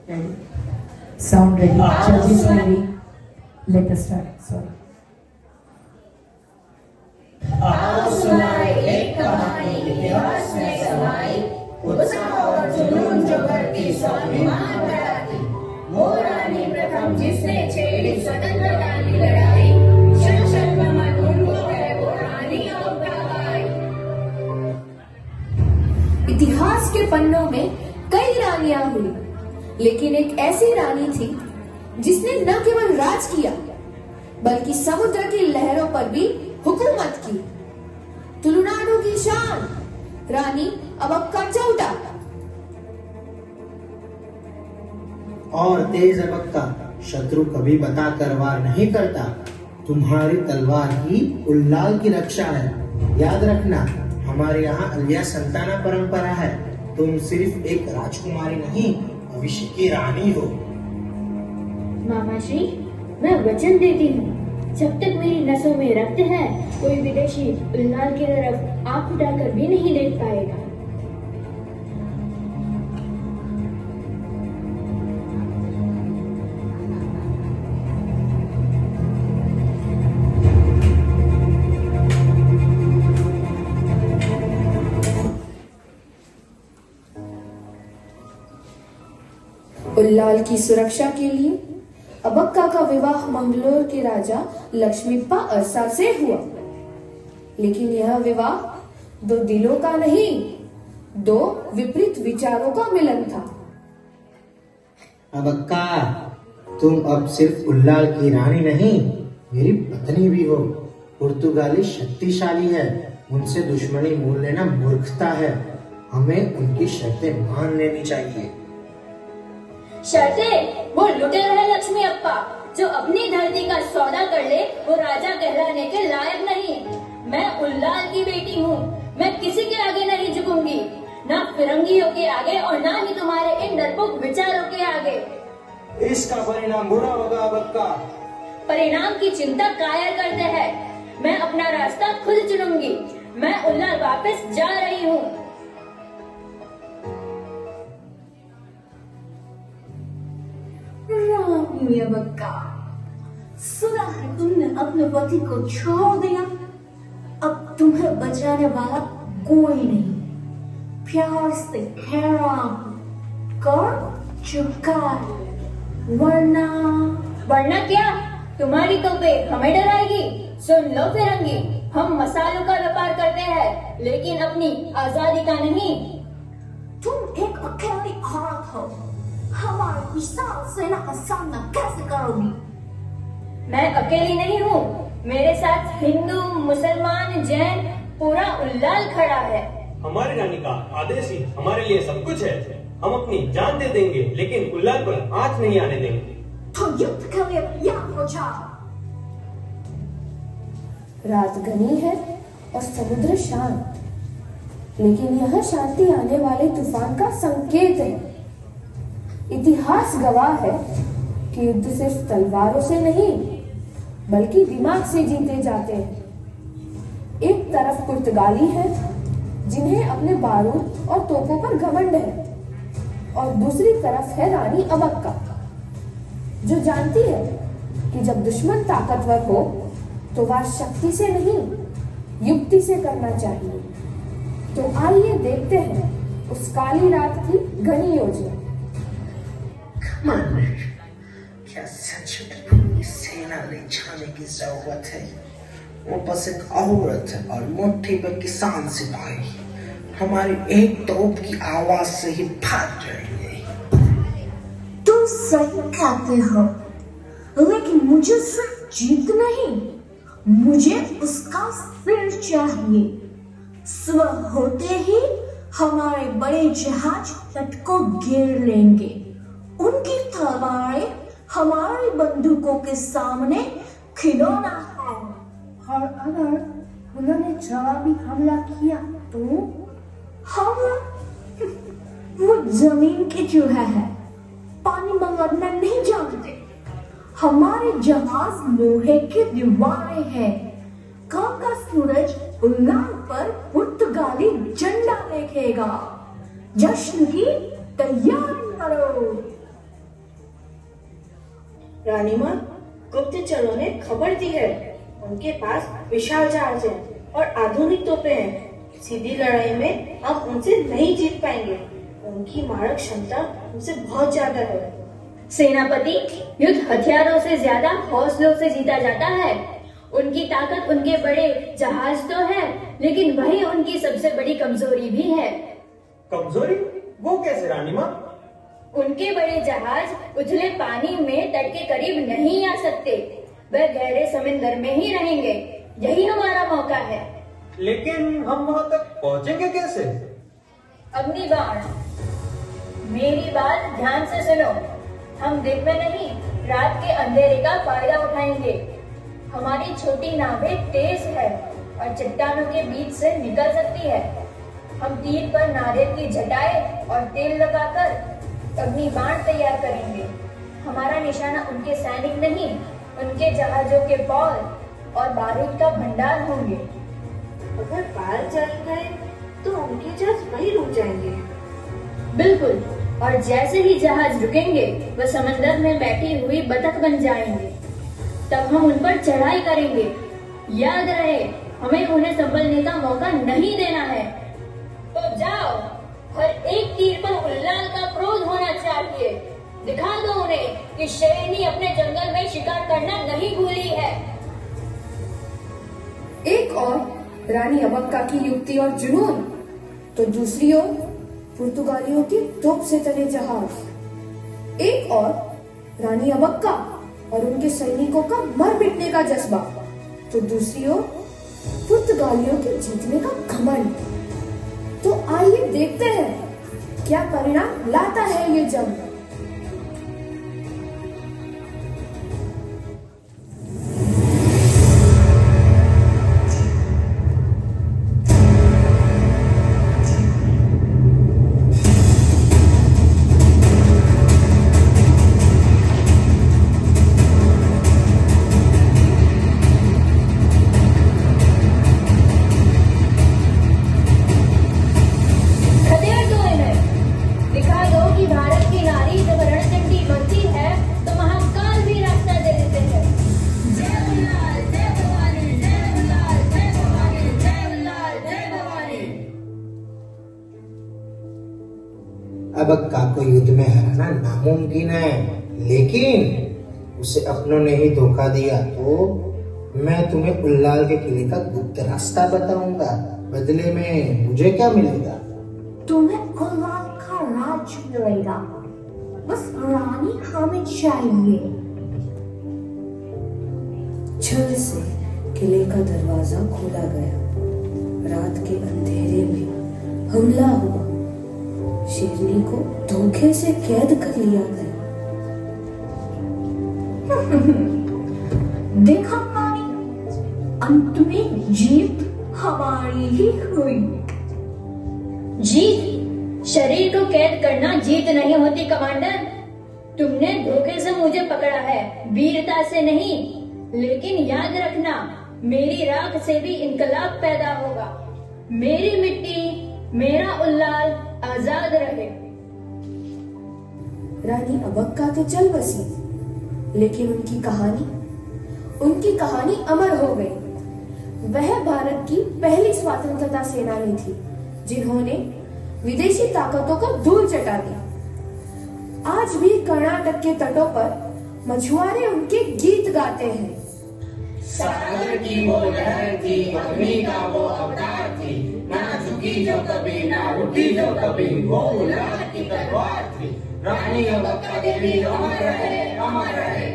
Ready? Sound ready. Judges ready. Let us start. Sorry. आओ सुनाए एक कहानी इतिहास में समाई, उत्साह और जुनून जो भरती स्वाभिमान बढ़ाती। वो रानी प्रथम जिसने छेड़ी स्वतंत्रता की लड़ाई, क्षण क्षण नमन उनको है वो रानी अवकाई। इतिहास के पन्नों में कई रानियां हुई, लेकिन एक ऐसी रानी थी जिसने न केवल राज किया बल्कि समुद्र की लहरों पर भी हुकूमत की। तुलुनाडु की शान रानी अबक्का चौटा। और तेज अबक्का शत्रु कभी बताकर वार नहीं करता। तुम्हारी तलवार ही उल्लाल की रक्षा है। याद रखना, हमारे यहाँ अलिया संताना परंपरा है। तुम सिर्फ एक राजकुमारी नहीं, भविष्य की रानी हो। मामा जी, मैं वचन देती हूँ, जब तक मेरी नसों में रक्त है, कोई विदेशी उल्लाल की तरफ आंख उठाकर भी नहीं देख पाएगा। उल्लाल की सुरक्षा के लिए अबक्का का विवाह मंगलोर के राजा लक्ष्मीप्पा अरसा से हुआ। लेकिन यह विवाह दो दिलों का नहीं, दो विपरीत विचारों का मिलन था। अबक्का, तुम अब सिर्फ उल्लाल की रानी नहीं, मेरी पत्नी भी हो। पुर्तगाली शक्तिशाली है, उनसे दुश्मनी मोल लेना मूर्खता है। हमें उनकी शर्तें मान लेनी चाहिए। शर्तें? वो लुटेरा है लक्ष्मी अप्पा, जो अपनी धरती का सौदा कर ले, वो राजा कहलाने के लायक नहीं। मैं उल्लाल की बेटी हूँ, मैं किसी के आगे नहीं झुकूंगी, ना फिरंगियों के आगे और ना ही तुम्हारे इन डरपोक विचारों के आगे। इसका परिणाम बुरा होगा अबक्का। परिणाम की चिंता कायर करते हैं। मैं अपना रास्ता खुद चुनूंगी। मैं उल्लाल वापस जा रही हूँ। रानी अबक्का, सुना है तुमने अपने पति को छोड़ दिया। अब तुम्हें बचाने वाला कोई नहीं। प्यार से हैरान कर चुका है, वरना क्या तुम्हारी तोपें हमें डराएगी? सुन लो फिरंगी, हम मसालों का व्यापार करते हैं, लेकिन अपनी आजादी का नहीं। तुम एक अकेली औरत हो, हमारी विशाल सेना का सामना कैसे करोगी? मैं अकेली नहीं हूँ, मेरे साथ हिंदू, मुसलमान, जैन, पूरा उल्लाल खड़ा है। हमारी रानी का आदेश ही हमारे लिए सब कुछ है। हम अपनी जान दे देंगे, लेकिन उल्लाल पर आंच नहीं आने देंगे। तो युद्ध के लिए तैयार हो जाओ। रात घनी है और समुद्र शांत, लेकिन यह शांति आने वाले तूफान का संकेत है। इतिहास गवाह है कि युद्ध सिर्फ तलवारों से नहीं, बल्कि दिमाग से जीते जाते हैं। एक तरफ पुर्तगाली है, जिन्हें अपने बारूद और तोपों पर घमंड है, और दूसरी तरफ है रानी अबक्का, जो जानती है कि जब दुश्मन ताकतवर हो तो वार शक्ति से नहीं, युक्ति से करना चाहिए। तो आइए देखते हैं उस काली रात की घनी योजना। क्या सच में पूरी सेना ले जाने की जरूरत है? वो बस एक औरत और मुट्ठी में किसान सिपाही हमारी एक तोप की आवाज से ही भाग जाएंगे। तुम सही कहते हो, लेकिन मुझे सिर्फ जीत नहीं, मुझे उसका सिर चाहिए। सुबह होते ही हमारे बड़े जहाज तट को घेर लेंगे। उनकी तलवारें हमारी बंदूकों के सामने खिलौना है। और अगर उन्होंने जवाबी हमला किया तो हम वो जमीन के चूहे हैं, पानी में लड़ना नहीं जानते। हमारे जहाज लोहे की दीवारें हैं। कल का सूरज उल्लाल पर पुर्तगाली झंडा देखेगा। जश्न की तैयारी करो। रानी माँ, गुप्तचरों ने खबर दी है। उनके पास विशाल जहाज है और आधुनिक तोपें हैं। सीधी लड़ाई में हम उनसे नहीं जीत पाएंगे। उनकी मारक क्षमता हमसे बहुत ज्यादा है। सेनापति, युद्ध हथियारों से ज्यादा हौसलों से जीता जाता है। उनकी ताकत उनके बड़े जहाज तो है, लेकिन वही उनकी सबसे बड़ी कमजोरी भी है। कमजोरी? वो कैसे रानी माँ? उनके बड़े जहाज उथले पानी में तट के करीब नहीं आ सकते। वह गहरे समंदर में ही रहेंगे। यही हमारा मौका है। लेकिन हम वहाँ तक पहुँचेंगे कैसे? अग्निबाण, मेरी बात ध्यान से सुनो। हम दिन में नहीं, रात के अंधेरे का फायदा उठाएंगे। हमारी छोटी नावें तेज है और चट्टानों के बीच से निकल सकती है। हम तीर पर नारियल की जटाएं और तेल लगाकर अग्निबाण तैयार करेंगे। हमारा निशाना उनके सैनिक नहीं, उनके जहाजों के पौल और बारूद का भंडार होंगे। अगर पार चल गए तो उनके जहाज वही रुक जाएंगे। बिल्कुल, और जैसे ही जहाज रुकेंगे वह समंदर में बैठी हुई बतख बन जाएंगे। तब हम उन पर चढ़ाई करेंगे। याद रहे, हमें उन्हें संभलने का मौका नहीं देना है। तो जाओ, हर एक तीर पर उल्लाल का क्रोध होना चाहिए। दिखा दो उन्हें कि शेरनी अपने जंगल में शिकार करना नहीं भूली है। एक और रानी अबक्का की युक्ति और जुनून, तो दूसरी ओर पुर्तगालियों की तोप से तले जहाज। एक और रानी अबक्का और उनके सैनिकों का मर मिटने का जज्बा, तो दूसरी ओर पुर्तगालियों के जीतने का घमंड। तो आइए देखते हैं क्या परिणाम लाता है ये जंग। अबक्का को युद्ध में हराना नामुमकिन है, लेकिन उसे अपनों ने ही धोखा दिया तो मैं तुम्हें उल्लाल के किले का गुप्त रास्ता बताऊंगा। बदले में मुझे क्या मिलेगा? तुम्हें उल्लाल का राज मिलेगा। बस रानी हमें चाहिए। छल से किले का दरवाजा खोला गया। रात के अंधेरे में हमला हुआ। शेरनी को धोखे से कैद कर लिया गया। देखा रानी, अंत में जीत हमारी ही हुई। जीत? शरीर को कैद करना जीत नहीं होती कमांडर। तुमने धोखे से मुझे पकड़ा है, वीरता से नहीं। लेकिन याद रखना, मेरी राख से भी इनकलाब पैदा होगा। मेरी मिट्टी, मेरा उल्लाल आजाद रहे। रानी अबक्का तो चल बसी, लेकिन उनकी कहानी अमर हो गई। वह भारत की पहली स्वतंत्रता सेनानी थी, जिन्होंने विदेशी ताकतों को धूल चटा दी। आज भी कर्नाटक के तटों पर मछुआरे उनके गीत गाते हैं। सागर की वो लहर थी, अग्नि का वो अवतार थी, ना झुकी जो कभी, ना उठी जो कभी, वो उल्लाल की तलवार थी। रानी अबक्का देवी अमर रहे, अमर रहे।